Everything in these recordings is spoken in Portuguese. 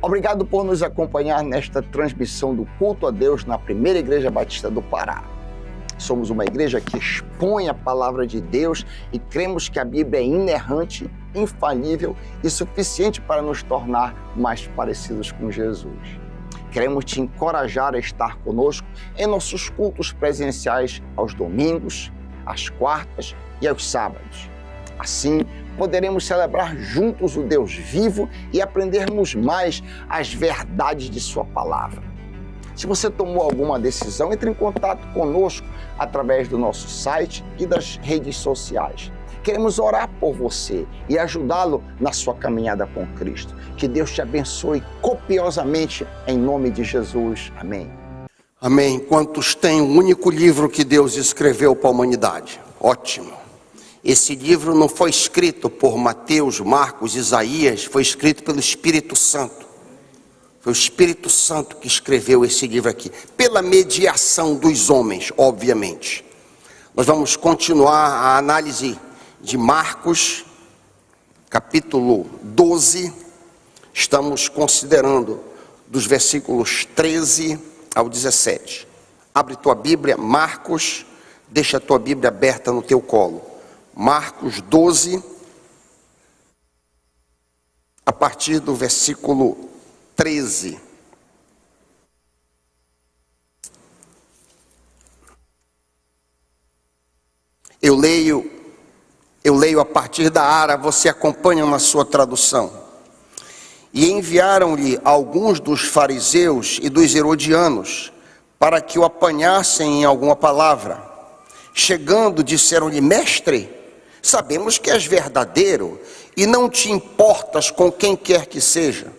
Obrigado por nos acompanhar nesta transmissão do culto a Deus na Primeira Igreja Batista do Pará. Somos uma igreja que expõe a palavra de Deus e cremos que a Bíblia é inerrante, infalível e suficiente para nos tornar mais parecidos com Jesus. Queremos te encorajar a estar conosco em nossos cultos presenciais aos domingos, às quartas e aos sábados. Assim, poderemos celebrar juntos o Deus vivo e aprendermos mais as verdades de sua palavra. Se você tomou alguma decisão, entre em contato conosco através do nosso site e das redes sociais. Queremos orar por você e ajudá-lo na sua caminhada com Cristo. Que Deus te abençoe copiosamente em nome de Jesus. Amém. Amém. Quantos têm um único livro que Deus escreveu para a humanidade? Ótimo. Esse livro não foi escrito por Mateus, Marcos, Isaías, foi escrito pelo Espírito Santo. Foi o Espírito Santo que escreveu esse livro aqui, pela mediação dos homens, obviamente. Nós vamos continuar a análise de Marcos, capítulo 12. Estamos considerando dos versículos 13 ao 17. Abre tua Bíblia, Marcos, deixa a tua Bíblia aberta no teu colo. Marcos 12, a partir do versículo 13. Eu leio a partir da Ara, você acompanha na sua tradução. E enviaram-lhe alguns dos fariseus e dos herodianos, para que o apanhassem em alguma palavra. Chegando, disseram-lhe: Mestre, sabemos que és verdadeiro e não te importas com quem quer que seja,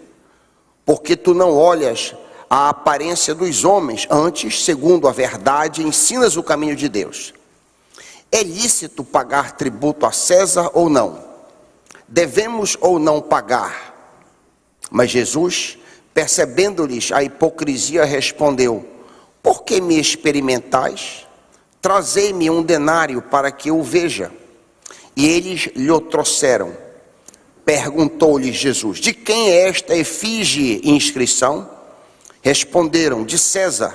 porque tu não olhas a aparência dos homens, antes, segundo a verdade, ensinas o caminho de Deus. É lícito pagar tributo a César ou não? Devemos ou não pagar? Mas Jesus, percebendo-lhes a hipocrisia, respondeu: Por que me experimentais? Trazei-me um denário para que eu veja. E eles lhe o trouxeram. Perguntou-lhes Jesus: De quem é esta efígie e inscrição? Responderam: De César.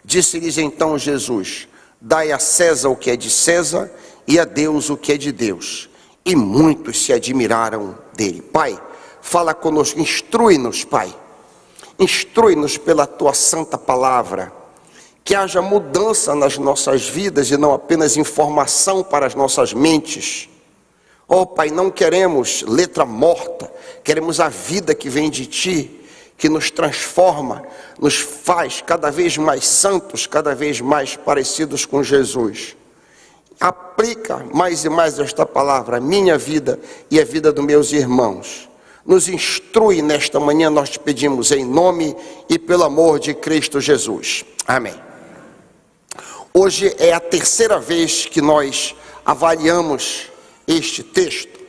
Disse-lhes então Jesus: Dai a César o que é de César e a Deus o que é de Deus. E muitos se admiraram dele. Pai, fala conosco, instrui-nos, Pai. Instrui-nos pela tua santa palavra. Que haja mudança nas nossas vidas e não apenas informação para as nossas mentes. Oh Pai, não queremos letra morta, queremos a vida que vem de Ti, que nos transforma, nos faz cada vez mais santos, cada vez mais parecidos com Jesus. Aplica mais e mais esta palavra à minha vida e à vida dos meus irmãos. Nos instrui nesta manhã, nós te pedimos em nome e pelo amor de Cristo Jesus. Amém. Hoje é a terceira vez que nós avaliamos este texto.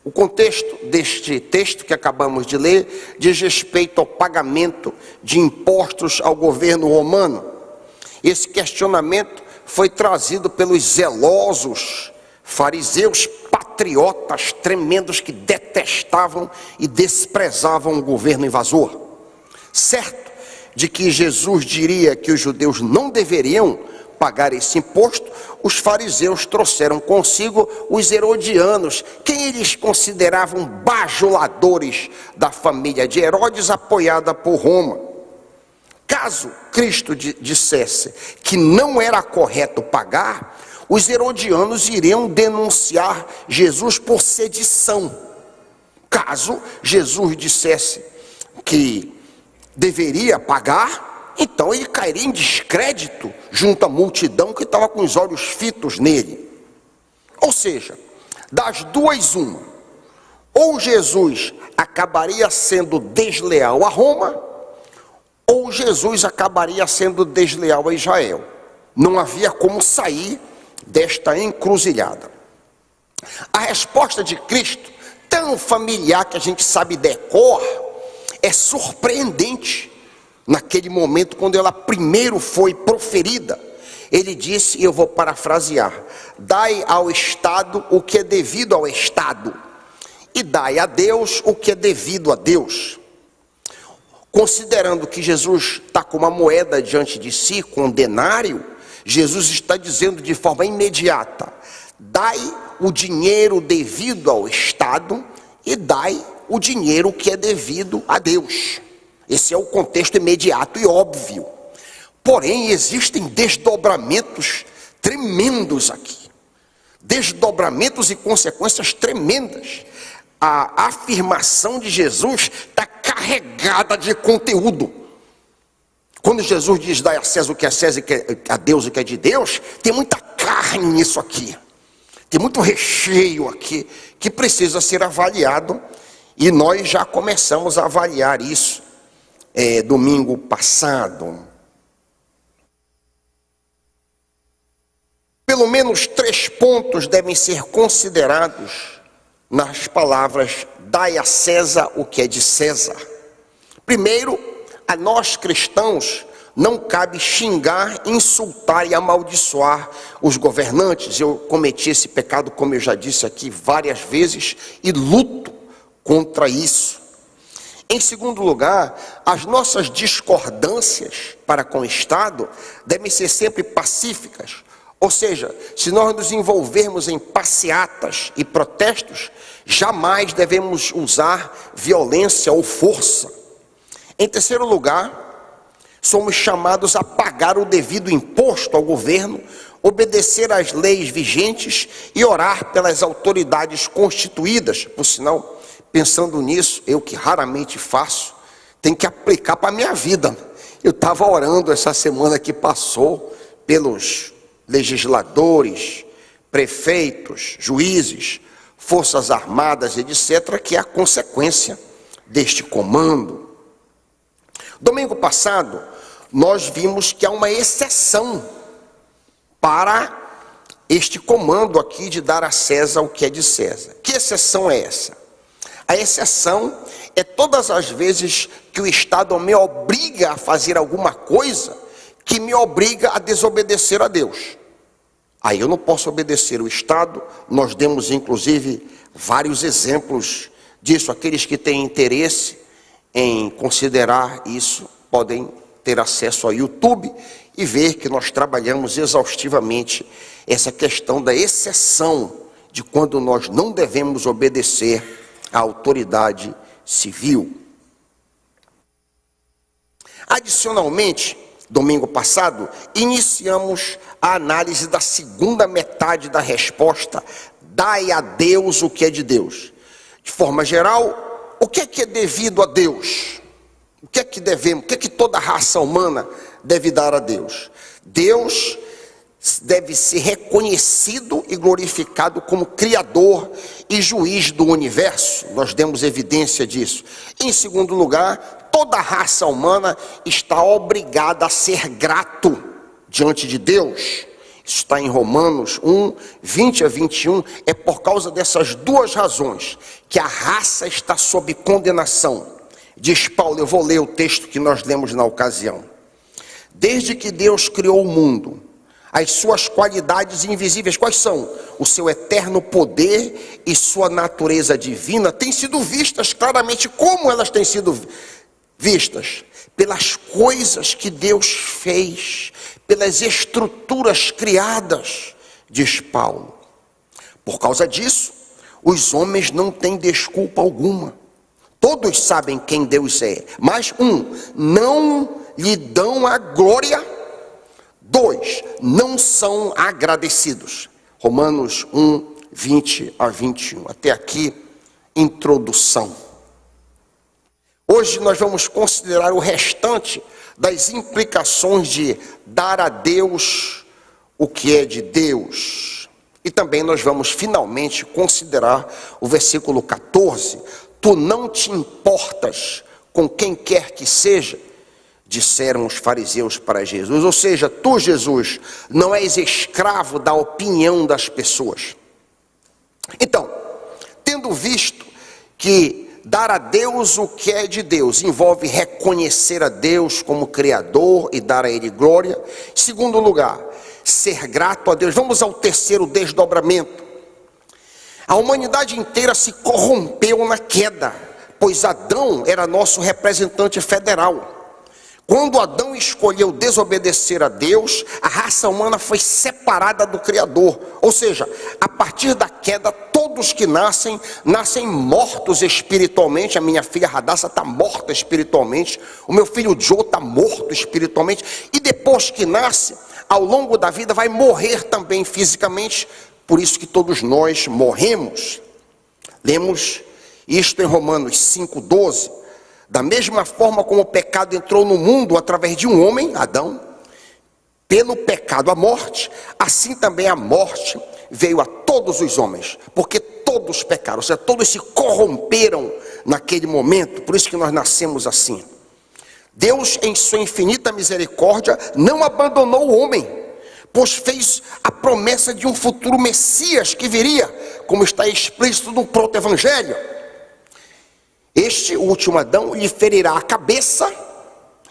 O contexto deste texto que acabamos de ler diz respeito ao pagamento de impostos ao governo romano. Esse questionamento foi trazido pelos zelosos fariseus patriotas tremendos que detestavam e desprezavam o governo invasor. Certo de que Jesus diria que os judeus não deveriam pagar esse imposto, os fariseus trouxeram consigo os herodianos, quem eles consideravam bajuladores da família de Herodes, apoiada por Roma. Caso Cristo dissesse que não era correto pagar, os herodianos iriam denunciar Jesus por sedição. Caso Jesus dissesse que deveria pagar, então ele cairia em descrédito junto à multidão que estava com os olhos fitos nele. Ou seja, das duas uma: ou Jesus acabaria sendo desleal a Roma, ou Jesus acabaria sendo desleal a Israel. Não havia como sair desta encruzilhada. A resposta de Cristo, tão familiar que a gente sabe de cor, é surpreendente. Naquele momento, quando ela primeiro foi proferida, ele disse, e eu vou parafrasear: dai ao Estado o que é devido ao Estado, e dai a Deus o que é devido a Deus. considerando que Jesus está com uma moeda diante de si, com um denário, Jesus está dizendo de forma imediata: dai o dinheiro devido ao Estado e dai o dinheiro que é devido a Deus. Esse é o contexto imediato e óbvio. Porém, existem desdobramentos tremendos aqui. Desdobramentos e consequências tremendas. A afirmação de Jesus está carregada de conteúdo. Quando Jesus diz: dai a César o que é César e a Deus o que é de Deus, tem muita carne nisso aqui. Tem muito recheio aqui que precisa ser avaliado. E nós já começamos a avaliar isso domingo passado. Pelo menos 3 pontos devem ser considerados nas palavras: dai a César o que é de César. Primeiro, a nós cristãos não cabe xingar, insultar e amaldiçoar os governantes. Eu cometi esse pecado, como eu já disse aqui várias vezes, e luto contra isso. Em segundo lugar, as nossas discordâncias para com o Estado devem ser sempre pacíficas. Ou seja, se nós nos envolvermos em passeatas e protestos, jamais devemos usar violência ou força. Em terceiro lugar, somos chamados a pagar o devido imposto ao governo, obedecer às leis vigentes e orar pelas autoridades constituídas. Por sinal, pensando nisso, eu que raramente faço, tenho que aplicar para a minha vida. Eu estava orando essa semana que passou pelos legisladores, prefeitos, juízes, forças armadas, etc., que é a consequência deste comando. Domingo passado, nós vimos que há uma exceção para este comando aqui de dar a César o que é de César. Que exceção é essa? A exceção é todas as vezes que o Estado me obriga a fazer alguma coisa que me obriga a desobedecer a Deus. Aí eu não posso obedecer o Estado. Nós demos inclusive vários exemplos disso. Aqueles que têm interesse em considerar isso podem ter acesso ao YouTube e ver que nós trabalhamos exaustivamente essa questão da exceção de quando nós não devemos obedecer à autoridade civil. Adicionalmente, domingo passado, iniciamos a análise da segunda metade da resposta: dai a Deus o que é de Deus. De forma geral, o que é devido a Deus? O que é que devemos, o que é que toda raça humana deve dar a Deus? Deus deve ser reconhecido e glorificado como Criador e Juiz do universo. Nós demos evidência disso. Em segundo lugar, toda raça humana está obrigada a ser grato diante de Deus. Isso está em Romanos 1, 20 a 21. É por causa dessas 2 razões que a raça está sob condenação. Diz Paulo, eu vou ler o texto que nós lemos na ocasião. Desde que Deus criou o mundo, as suas qualidades invisíveis, quais são? O seu eterno poder e sua natureza divina têm sido vistas claramente. Como elas têm sido vistas? Pelas coisas que Deus fez, pelas estruturas criadas, diz Paulo. Por causa disso, os homens não têm desculpa alguma. Todos sabem quem Deus é, mas não lhe dão a glória. 2, não são agradecidos. Romanos 1, 20 a 21. Até aqui, introdução. Hoje nós vamos considerar o restante das implicações de dar a Deus o que é de Deus. E também nós vamos finalmente considerar o versículo 14. Tu não te importas com quem quer que seja, disseram os fariseus para Jesus. Ou seja, tu, Jesus, não és escravo da opinião das pessoas. Então, tendo visto que dar a Deus o que é de Deus envolve reconhecer a Deus como Criador e dar a Ele glória. Em segundo lugar, ser grato a Deus. Vamos ao terceiro desdobramento. A humanidade inteira se corrompeu na queda, pois Adão era nosso representante federal. Quando Adão escolheu desobedecer a Deus, a raça humana foi separada do Criador. Ou seja, a partir da queda, todos que nascem mortos espiritualmente. A minha filha Radassa está morta espiritualmente. O meu filho Joe está morto espiritualmente. E depois que nasce, ao longo da vida, vai morrer também fisicamente. Por isso que todos nós morremos. Lemos isto em Romanos 5,12. Da mesma forma como o pecado entrou no mundo através de um homem, Adão, pelo pecado a morte, assim também a morte veio a todos os homens, porque todos pecaram, ou seja, todos se corromperam naquele momento. Por isso que nós nascemos assim. Deus, em sua infinita misericórdia, não abandonou o homem, pois fez a promessa de um futuro Messias que viria, como está explícito no proto-evangelho. Este, o último Adão, lhe ferirá a cabeça,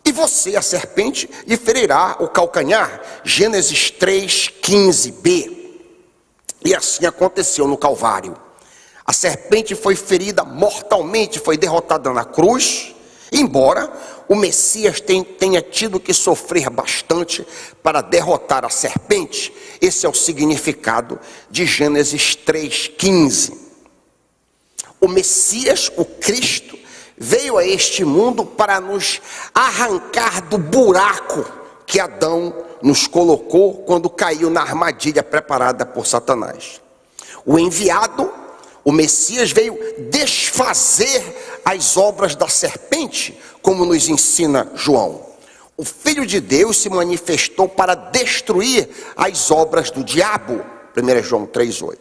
e você, a serpente, lhe ferirá o calcanhar. Gênesis 3,15b. E assim aconteceu no Calvário. A serpente foi ferida mortalmente, foi derrotada na cruz, embora o Messias tenha tido que sofrer bastante para derrotar a serpente. Esse é o significado de Gênesis 3,15. O Messias, o Cristo, veio a este mundo para nos arrancar do buraco que Adão nos colocou quando caiu na armadilha preparada por Satanás. O enviado, o Messias, veio desfazer as obras da serpente, como nos ensina João. O Filho de Deus se manifestou para destruir as obras do diabo, 1 João 3,8.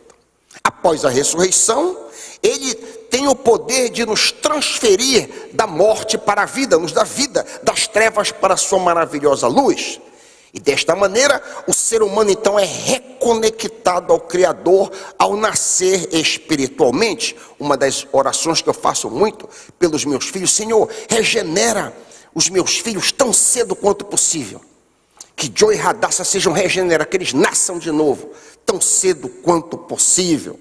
Após a ressurreição, ele tem o poder de nos transferir da morte para a vida, nos dá vida, das trevas para a sua maravilhosa luz. E desta maneira, o ser humano então é reconectado ao Criador ao nascer espiritualmente. Uma das orações que eu faço muito pelos meus filhos: Senhor, regenera os meus filhos tão cedo quanto possível. Que Joe e Radassa sejam regenerados, que eles nasçam de novo tão cedo quanto possível.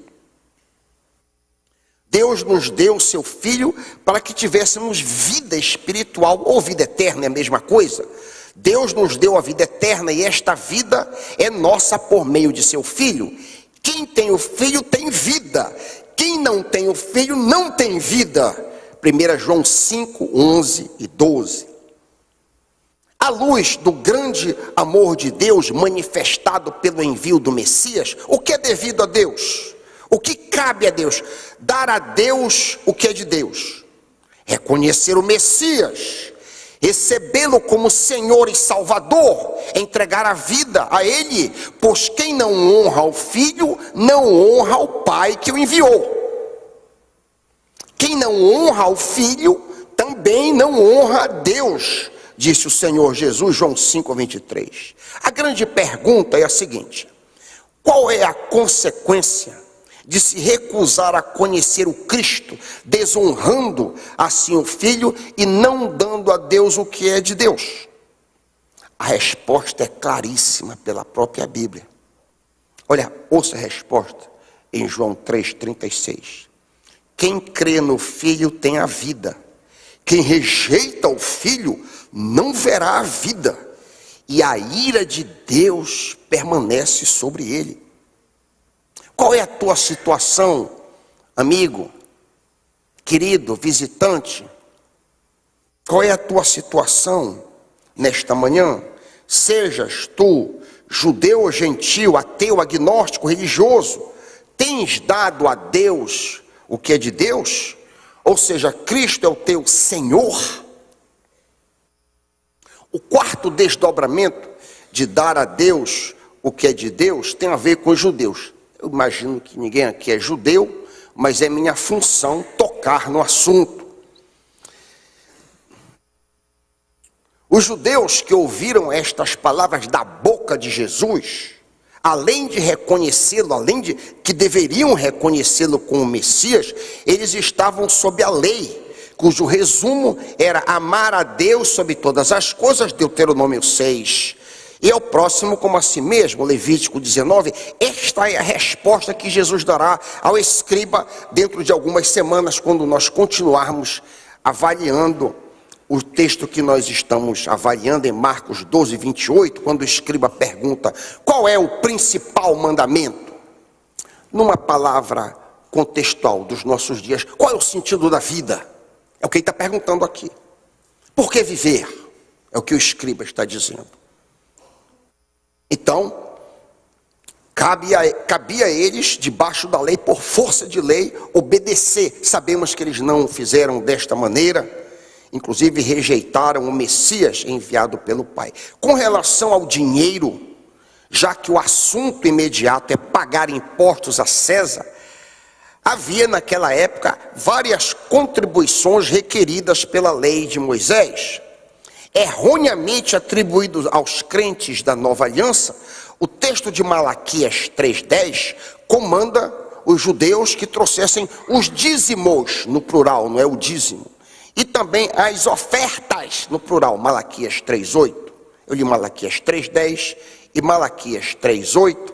Deus nos deu o seu Filho para que tivéssemos vida espiritual, ou vida eterna, é a mesma coisa. Deus nos deu a vida eterna, e esta vida é nossa por meio de seu Filho. Quem tem o Filho tem vida, quem não tem o Filho não tem vida. 1 João 5, 11 e 12. À luz do grande amor de Deus manifestado pelo envio do Messias, o que é devido a Deus? O que cabe a Deus? Dar a Deus o que é de Deus. Reconhecer o Messias, recebê-lo como Senhor e Salvador, entregar a vida a Ele, pois quem não honra o Filho, não honra o Pai que o enviou. Quem não honra o Filho, também não honra a Deus, disse o Senhor Jesus, João 5:23. A grande pergunta é a seguinte: qual é a consequência de se recusar a conhecer o Cristo, desonrando assim o Filho e não dando a Deus o que é de Deus? A resposta é claríssima pela própria Bíblia. Olha, ouça a resposta em João 3,36. Quem crê no Filho tem a vida. Quem rejeita o Filho não verá a vida, e a ira de Deus permanece sobre ele. Qual é a tua situação, amigo, querido, visitante? Qual é a tua situação nesta manhã? Sejas tu judeu ou gentil, ateu, agnóstico, religioso, tens dado a Deus o que é de Deus? Ou seja, Cristo é o teu Senhor? O quarto desdobramento de dar a Deus o que é de Deus tem a ver com os judeus. Eu imagino que ninguém aqui é judeu, mas é minha função tocar no assunto. Os judeus que ouviram estas palavras da boca de Jesus, além de reconhecê-lo, além de que deveriam reconhecê-lo como Messias, eles estavam sob a lei, cujo resumo era amar a Deus sobre todas as coisas, Deuteronômio 6, E é o próximo como a si mesmo, Levítico 19. Esta é a resposta que Jesus dará ao escriba dentro de algumas semanas, quando nós continuarmos avaliando o texto que nós estamos avaliando em Marcos 12, 28, quando o escriba pergunta: qual é o principal mandamento? Numa palavra contextual dos nossos dias, qual é o sentido da vida? É o que ele está perguntando aqui. Por que viver? É o que o escriba está dizendo. Então, cabia a eles, debaixo da lei, por força de lei, obedecer. Sabemos que eles não fizeram desta maneira, inclusive rejeitaram o Messias enviado pelo Pai. Com relação ao dinheiro, já que o assunto imediato é pagar impostos a César, havia naquela época várias contribuições requeridas pela lei de Moisés, erroneamente atribuídos aos crentes da Nova Aliança. O texto de Malaquias 3,10 comanda os judeus que trouxessem os dízimos, no plural, não é o dízimo, e também as ofertas, no plural, Malaquias 3,8. Eu li Malaquias 3,10 e Malaquias 3,8.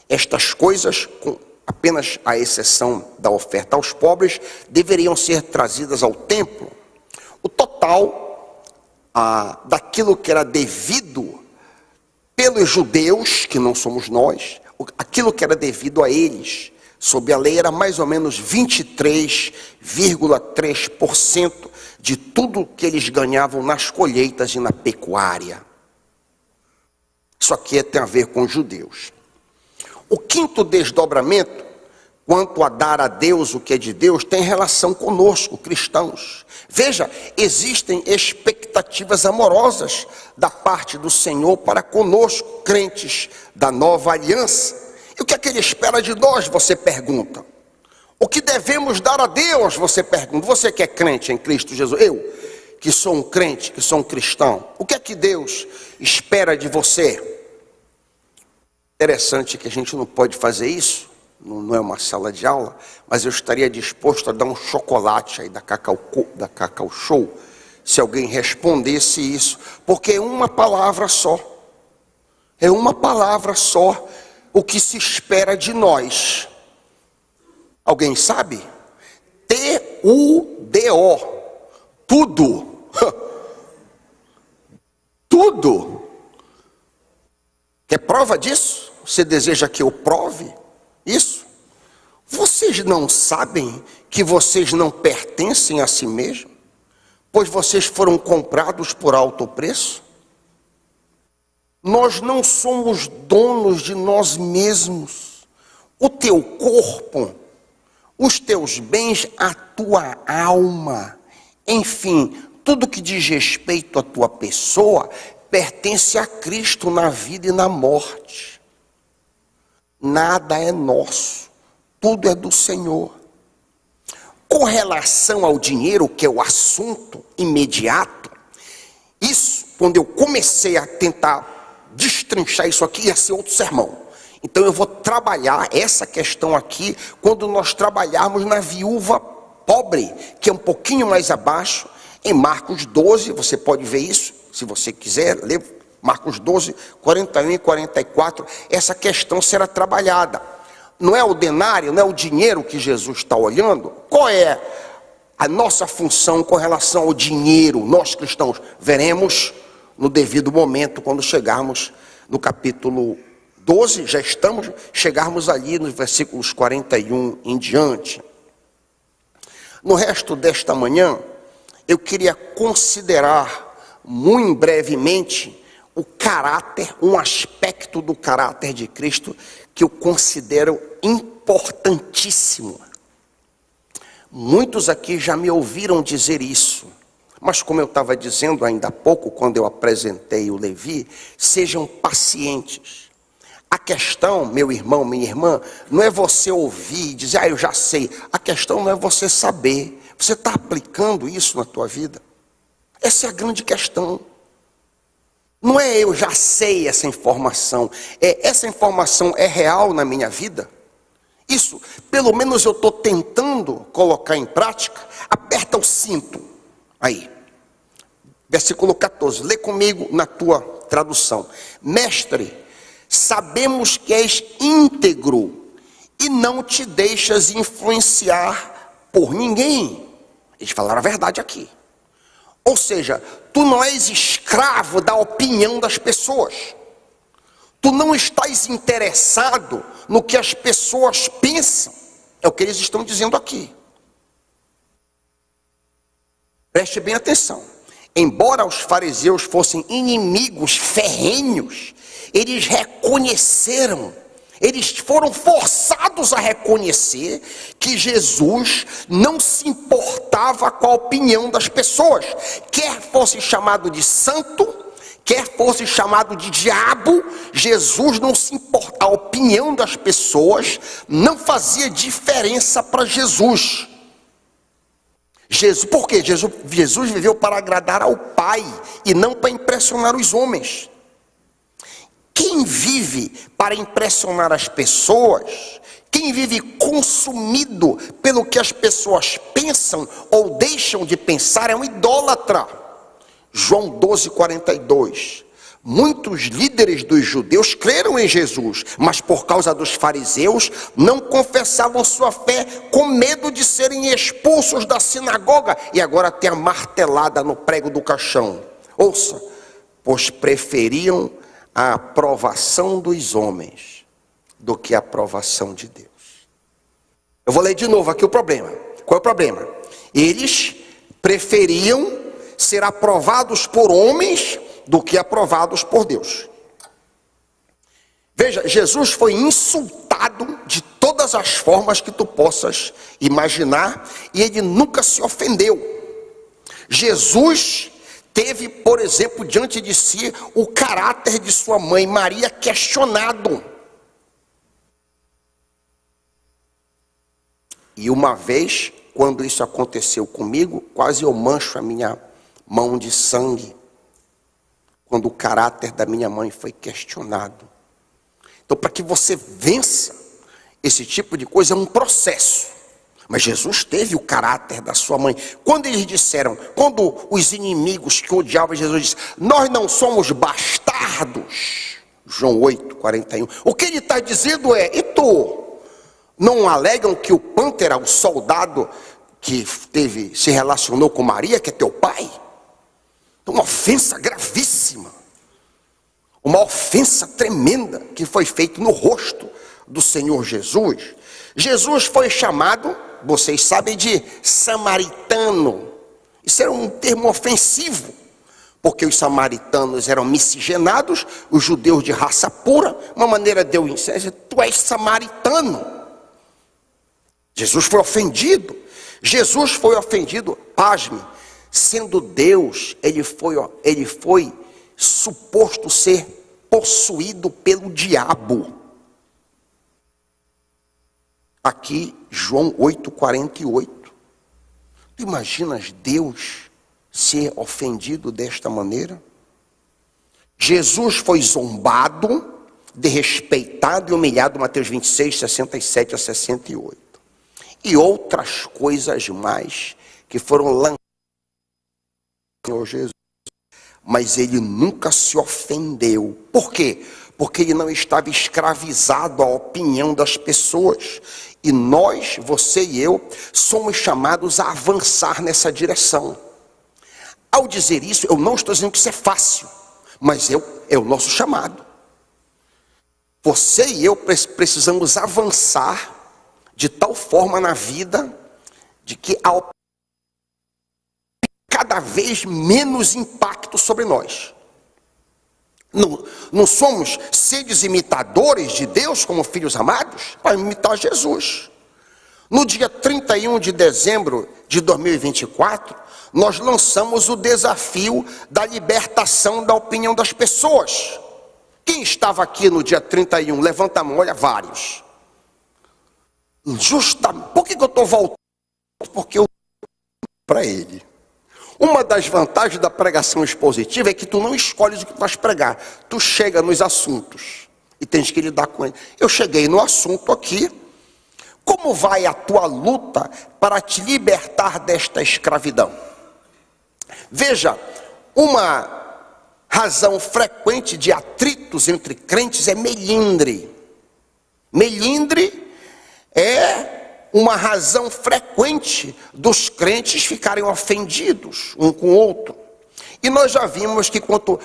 Estas coisas, com apenas a exceção da oferta aos pobres, deveriam ser trazidas ao templo. O total daquilo que era devido pelos judeus, que não somos nós, aquilo que era devido a eles, sob a lei, era mais ou menos 23,3% de tudo que eles ganhavam nas colheitas e na pecuária. Isso aqui tem a ver com os judeus. O quinto desdobramento, quanto a dar a Deus o que é de Deus, tem relação conosco, cristãos. Veja, existem expectativas amorosas da parte do Senhor para conosco, crentes da Nova Aliança. E o que é que Ele espera de nós, você pergunta? O que devemos dar a Deus, você pergunta? Você que é crente em Cristo Jesus, eu que sou um crente, que sou um cristão, o que é que Deus espera de você? Interessante que a gente não pode fazer isso, não é uma sala de aula, mas eu estaria disposto a dar um chocolate aí da Cacau Show, se alguém respondesse isso, porque é uma palavra só, o que se espera de nós. Alguém sabe? T-U-D-O, tudo, tudo. Quer prova disso? Você deseja que eu prove isso? Vocês não sabem que vocês não pertencem a si mesmos, pois vocês foram comprados por alto preço? Nós não somos donos de nós mesmos. O teu corpo, os teus bens, a tua alma, enfim, tudo que diz respeito à tua pessoa, pertence a Cristo na vida e na morte. Nada é nosso, tudo é do Senhor. Com relação ao dinheiro, que é o assunto imediato, isso, quando eu comecei a tentar destrinchar isso aqui, ia ser outro sermão. Então eu vou trabalhar essa questão aqui, quando nós trabalharmos na viúva pobre, que é um pouquinho mais abaixo, em Marcos 12, você pode ver isso, se você quiser, ler Marcos 12, 41 e 44, essa questão será trabalhada. Não é o denário, não é o dinheiro que Jesus está olhando. Qual é a nossa função com relação ao dinheiro, nós cristãos? Veremos no devido momento, quando chegarmos no capítulo 12, chegarmos ali nos versículos 41 em diante. No resto desta manhã, eu queria considerar muito brevemente o caráter, um aspecto do caráter de Cristo que eu considero importantíssimo. Muitos aqui já me ouviram dizer isso, mas como eu estava dizendo ainda há pouco, quando eu apresentei o Levi, sejam pacientes. A questão, meu irmão, minha irmã, não é você ouvir e dizer, eu já sei. A questão não é você saber. Você está aplicando isso na tua vida? Essa é a grande questão. Não é eu já sei essa informação. Essa informação é real na minha vida? Isso, pelo menos eu estou tentando colocar em prática. Aperta o cinto. Aí. Versículo 14. Lê comigo na tua tradução: mestre, sabemos que és íntegro e não te deixas influenciar por ninguém. Eles falaram a verdade aqui. Ou seja, tu não és escravo da opinião das pessoas. Tu não estás interessado no que as pessoas pensam. É o que eles estão dizendo aqui. Preste bem atenção. Embora os fariseus fossem inimigos ferrenhos, eles reconheceram, eles foram forçados a reconhecer que Jesus não se importava com a opinião das pessoas. Quer fosse chamado de santo, quer fosse chamado de diabo, Jesus não se importava. A opinião das pessoas não fazia diferença para Jesus. Por quê? Jesus viveu para agradar ao Pai e não para impressionar os homens. Quem vive para impressionar as pessoas, quem vive consumido pelo que as pessoas pensam ou deixam de pensar, é um idólatra. João 12:42. Muitos líderes dos judeus creram em Jesus, mas por causa dos fariseus não confessavam sua fé, com medo de serem expulsos da sinagoga. E agora tem a martelada no prego do caixão. Ouça, pois preferiam a aprovação dos homens do que a aprovação de Deus. Eu vou ler de novo aqui o problema. Qual é o problema? Eles preferiam ser aprovados por homens do que aprovados por Deus. Veja, Jesus foi insultado de todas as formas que tu possas imaginar, e ele nunca se ofendeu. Jesus teve, por exemplo, diante de si o caráter de sua mãe Maria questionado. E uma vez, quando isso aconteceu comigo, quase eu mancho a minha mão de sangue, quando o caráter da minha mãe foi questionado. Então, para que você vença esse tipo de coisa, é um processo. Mas Jesus teve o caráter da sua mãe. Quando eles disseram, quando os inimigos que odiavam Jesus disseram, nós não somos bastardos, João 8:41, o que ele está dizendo é, e tu, não alegam que o Pântera, o soldado que se relacionou com Maria, que é teu pai? Uma ofensa gravíssima, uma ofensa tremenda que foi feita no rosto do Senhor Jesus. Jesus foi chamado, vocês sabem, de samaritano. Isso era um termo ofensivo, porque os samaritanos eram miscigenados, os judeus de raça pura. Uma maneira de eu dizer, tu és samaritano. Jesus foi ofendido. Jesus foi ofendido, pasme, sendo Deus, ele foi suposto ser possuído pelo diabo. Aqui, João 8:48. Tu imaginas Deus ser ofendido desta maneira? Jesus foi zombado, desrespeitado e humilhado, Mateus 26, 67 a 68. E outras coisas mais que foram lançadas Senhor Jesus, mas ele nunca se ofendeu. Por quê? Porque ele não estava escravizado à opinião das pessoas. E nós, você e eu, somos chamados a avançar nessa direção. Ao dizer isso, eu não estou dizendo que isso é fácil, mas é o nosso chamado. Você e eu precisamos avançar de tal forma na vida, de que a opinião cada vez menos impacto sobre nós. Não somos seres imitadores de Deus como filhos amados para imitar Jesus. No dia 31 de dezembro de 2024, nós lançamos o desafio da libertação da opinião das pessoas. Quem estava aqui no dia 31? Levanta a mão, olha, vários. Justamente, por que eu estou voltando? Porque eu para ele. Uma das vantagens da pregação expositiva é que tu não escolhes o que tu vais pregar. Tu chega nos assuntos e tens que lidar com ele. Eu cheguei no assunto aqui. Como vai a tua luta para te libertar desta escravidão? Veja, uma razão frequente de atritos entre crentes é melindre. Melindre é uma razão frequente dos crentes ficarem ofendidos um com o outro. E nós já vimos que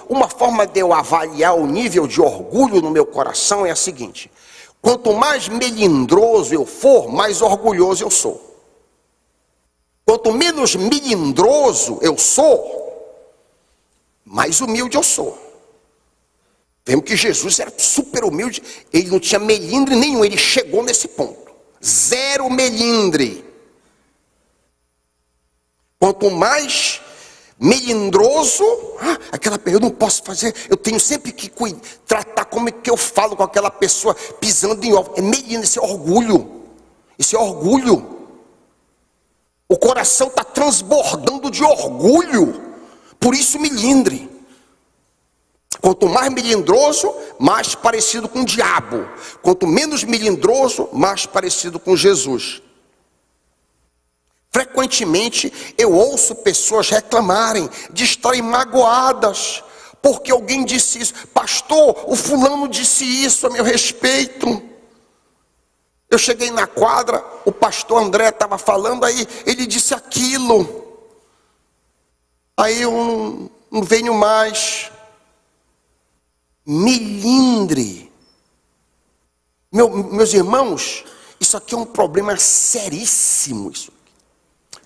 uma forma de eu avaliar o nível de orgulho no meu coração é a seguinte: quanto mais melindroso eu for, mais orgulhoso eu sou. Quanto menos melindroso eu sou, mais humilde eu sou. Vemos que Jesus era super humilde, ele não tinha melindre nenhum, ele chegou nesse ponto. Zero melindre. Quanto mais melindroso, aquela pessoa, eu não posso fazer, eu tenho sempre que tratar como é que eu falo com aquela pessoa pisando em ovos. É melindre, isso é orgulho. Isso é orgulho. O coração está transbordando de orgulho, por isso melindre. Quanto mais melindroso, mais parecido com o diabo. Quanto menos melindroso, mais parecido com Jesus. Frequentemente eu ouço pessoas reclamarem de estarem magoadas, porque alguém disse isso. Pastor, o fulano disse isso a meu respeito. Eu cheguei na quadra, o pastor André estava falando, aí ele disse aquilo. Aí eu não venho mais. Melindre. Meus irmãos, isso aqui é um problema seríssimo. Isso.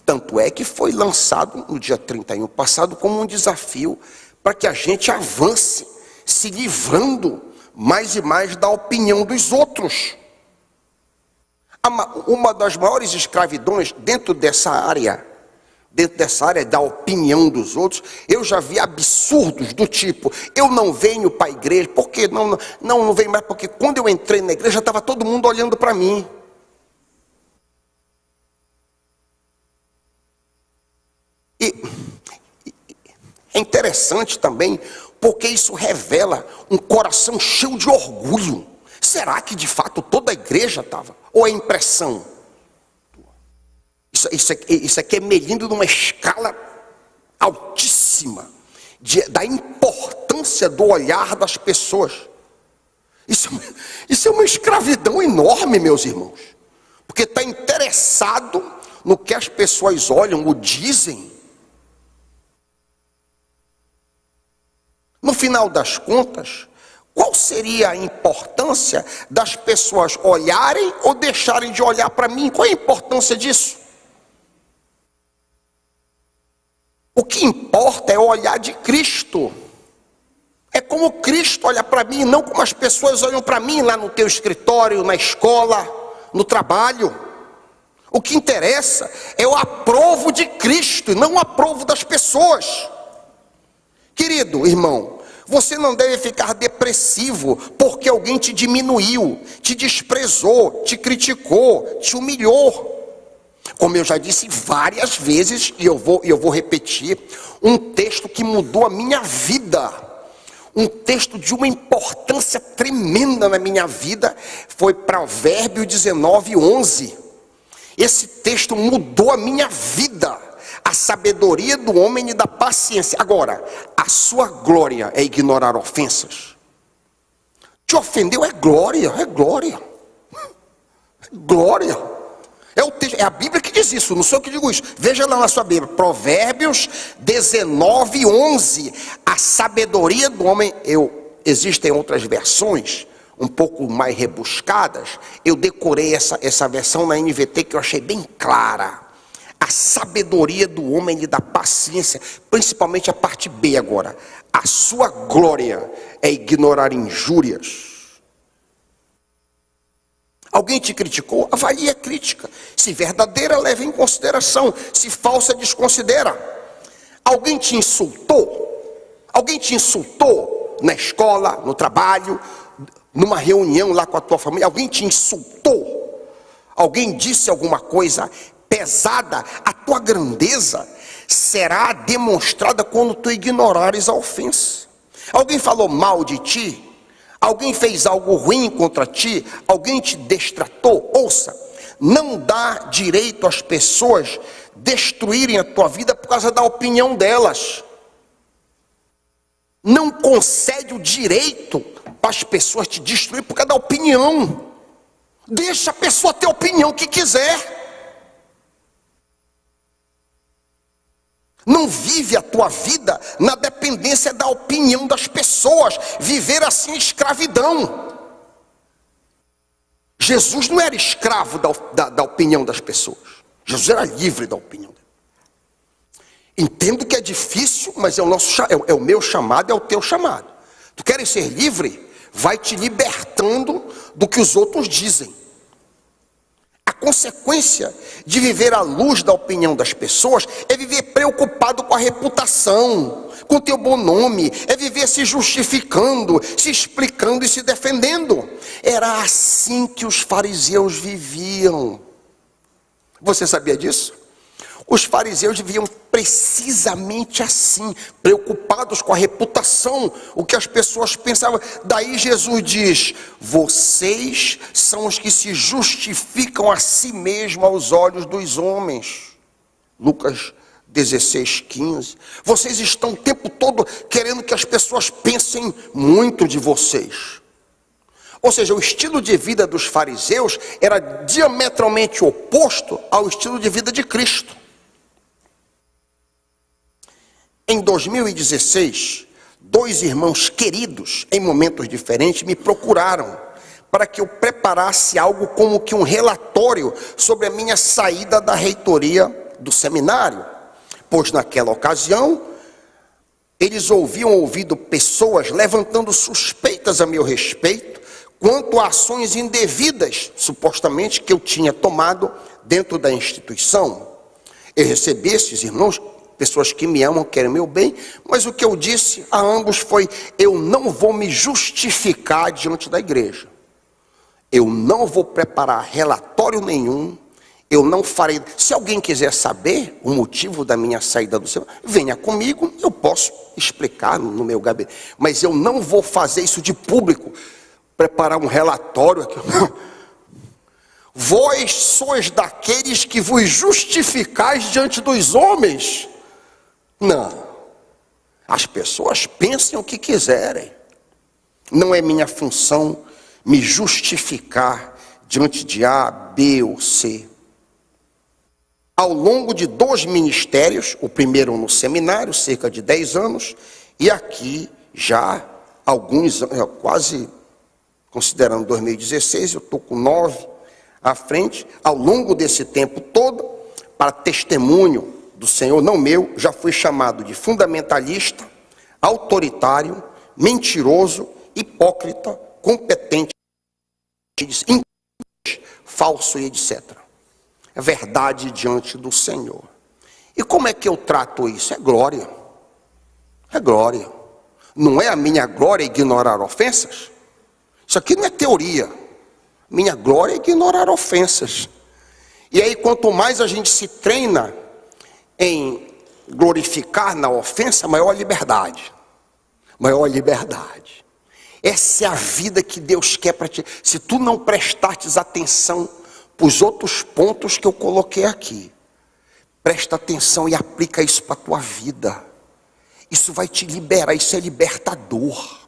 Tanto é que foi lançado no dia 31 passado como um desafio para que a gente avance, se livrando mais e mais da opinião dos outros. Uma das maiores escravidões dentro dessa área da opinião dos outros, eu já vi absurdos do tipo: eu não venho para a igreja, por quê? Não venho mais, porque quando eu entrei na igreja estava todo mundo olhando para mim. E é interessante também, porque isso revela um coração cheio de orgulho. Será que de fato toda a igreja estava? Ou é impressão? Isso aqui é medindo numa escala altíssima da importância do olhar das pessoas. Isso é uma escravidão enorme, meus irmãos. Porque está interessado no que as pessoas olham ou dizem. No final das contas, qual seria a importância das pessoas olharem ou deixarem de olhar para mim? Qual é a importância disso? O que importa é o olhar de Cristo. É como Cristo olha para mim, não como as pessoas olham para mim lá no teu escritório, na escola, no trabalho. O que interessa é o aprovo de Cristo e não o aprovo das pessoas. Querido irmão, você não deve ficar depressivo porque alguém te diminuiu, te desprezou, te criticou, te humilhou. Como eu já disse várias vezes, e eu vou repetir, um texto que mudou a minha vida, um texto de uma importância tremenda na minha vida, foi Provérbios 19:11. Esse texto mudou a minha vida. A sabedoria do homem e da paciência. Agora, a sua glória é ignorar ofensas. Te ofendeu é glória, é glória. É glória. É a Bíblia que diz isso, não sou eu que digo isso. Veja lá na sua Bíblia, Provérbios 19:11. A sabedoria do homem, existem outras versões, um pouco mais rebuscadas. Eu decorei essa versão na NVT que eu achei bem clara. A sabedoria do homem e da paciência, principalmente a parte B agora. A sua glória é ignorar injúrias. Alguém te criticou? Avalie a crítica. Se verdadeira, leve em consideração. Se falsa, desconsidera. Alguém te insultou? Alguém te insultou na escola, no trabalho, numa reunião lá com a tua família? Alguém te insultou? Alguém disse alguma coisa pesada? A tua grandeza será demonstrada quando tu ignorares a ofensa. Alguém falou mal de ti? Alguém fez algo ruim contra ti? Alguém te destratou? Ouça, não dá direito às pessoas destruírem a tua vida por causa da opinião delas. não concede o direito para as pessoas te destruir por causa da opinião. Deixa a pessoa ter a opinião que quiser. Não vive a tua vida na dependência da opinião das pessoas. Viver assim é escravidão. Jesus não era escravo da opinião das pessoas. Jesus era livre da opinião. Entendo que é difícil, mas é o meu chamado, é o teu chamado. Tu queres ser livre? Vai te libertando do que os outros dizem. A consequência de viver à luz da opinião das pessoas é viver preocupado com a reputação, com o teu bom nome, é viver se justificando, se explicando e se defendendo. Era assim que os fariseus viviam. Você sabia disso? Os fariseus viviam precisamente assim, preocupados com a reputação, o que as pessoas pensavam. Daí Jesus diz: vocês são os que se justificam a si mesmos aos olhos dos homens. Lucas 16:15. Vocês estão o tempo todo querendo que as pessoas pensem muito de vocês. Ou seja, o estilo de vida dos fariseus era diametralmente oposto ao estilo de vida de Cristo. Em 2016, 2 irmãos queridos, em momentos diferentes, me procuraram para que eu preparasse algo como que um relatório sobre a minha saída da reitoria do seminário. Pois naquela ocasião, eles haviam ouvido pessoas levantando suspeitas a meu respeito, quanto a ações indevidas, supostamente, que eu tinha tomado dentro da instituição. Eu recebi esses irmãos, pessoas que me amam, querem meu bem, mas o que eu disse a ambos foi: eu não vou me justificar diante da igreja. Eu não vou preparar relatório nenhum, eu não farei. Se alguém quiser saber o motivo da minha saída do seminário, venha comigo, eu posso explicar no meu gabinete, mas eu não vou fazer isso de público, preparar um relatório aqui. Vós sois daqueles que vos justificais diante dos homens. Não, as pessoas pensem o que quiserem. Não é minha função me justificar diante de A, B ou C. Ao longo de 2 ministérios, o primeiro no seminário, cerca de 10 anos, e aqui já alguns anos, quase considerando 2016, eu estou com 9 à frente. Ao longo desse tempo todo, para testemunho do Senhor, não meu, já fui chamado de fundamentalista, autoritário, mentiroso, hipócrita, competente, falso e etc. É verdade diante do Senhor. E como é que eu trato isso? É glória. É glória. Não é a minha glória ignorar ofensas? Isso aqui não é teoria. Minha glória é ignorar ofensas. E aí, quanto mais a gente se treina em glorificar na ofensa, maior a liberdade. Maior a liberdade. Essa é a vida que Deus quer para ti. Se tu não prestares atenção para os outros pontos que eu coloquei aqui, presta atenção e aplica isso para a tua vida. Isso vai te liberar, isso é libertador.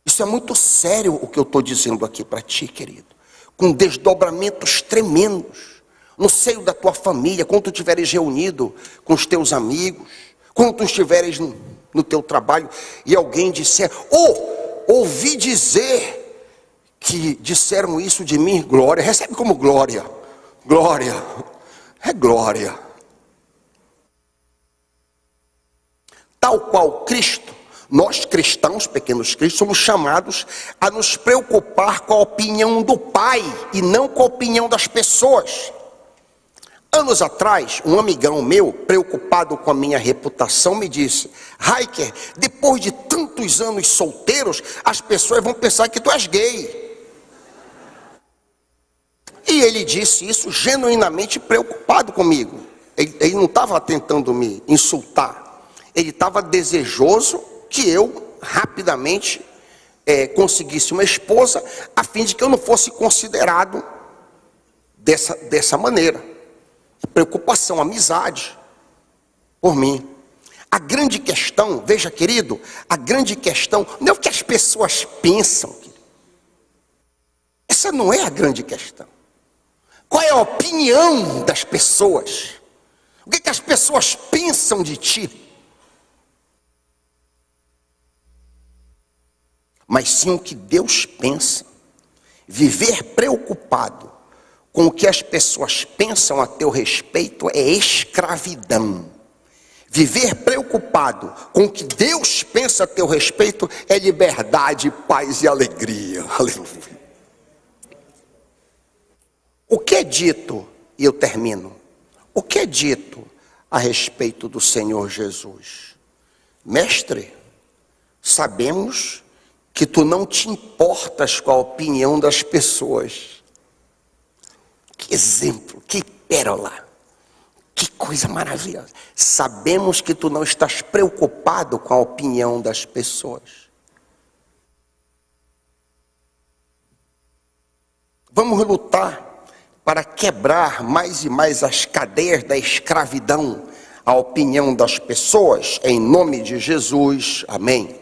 Isso é muito sério o que eu estou dizendo aqui para ti, querido. Com desdobramentos tremendos. No seio da tua família, quando tu estiveres reunido com os teus amigos, quando tu estiveres no teu trabalho e alguém disser: ouvi dizer que disseram isso de mim, glória. Recebe como glória. Glória. É glória. Tal qual Cristo, nós cristãos, pequenos cristos, somos chamados a nos preocupar com a opinião do Pai e não com a opinião das pessoas. Anos atrás, um amigão meu, preocupado com a minha reputação, me disse: Raiker, depois de tantos anos solteiros, as pessoas vão pensar que tu és gay. E ele disse isso genuinamente preocupado comigo. Ele não estava tentando me insultar. Ele estava desejoso que eu rapidamente conseguisse uma esposa, a fim de que eu não fosse considerado dessa maneira. Preocupação, amizade por mim. A grande questão, veja querido, a grande questão não é o que as pessoas pensam, querido. Essa não é a grande questão. Qual é a opinião das pessoas? O que as pessoas pensam de ti? Mas sim o que Deus pensa. Viver preocupado com o que as pessoas pensam a teu respeito é escravidão. Viver preocupado com o que Deus pensa a teu respeito é liberdade, paz e alegria. Aleluia. O que é dito, e eu termino, o que é dito a respeito do Senhor Jesus? Mestre, sabemos que tu não te importas com a opinião das pessoas. Que exemplo, que pérola, que coisa maravilhosa. Sabemos que tu não estás preocupado com a opinião das pessoas. Vamos lutar para quebrar mais e mais as cadeias da escravidão à opinião das pessoas, em nome de Jesus, amém.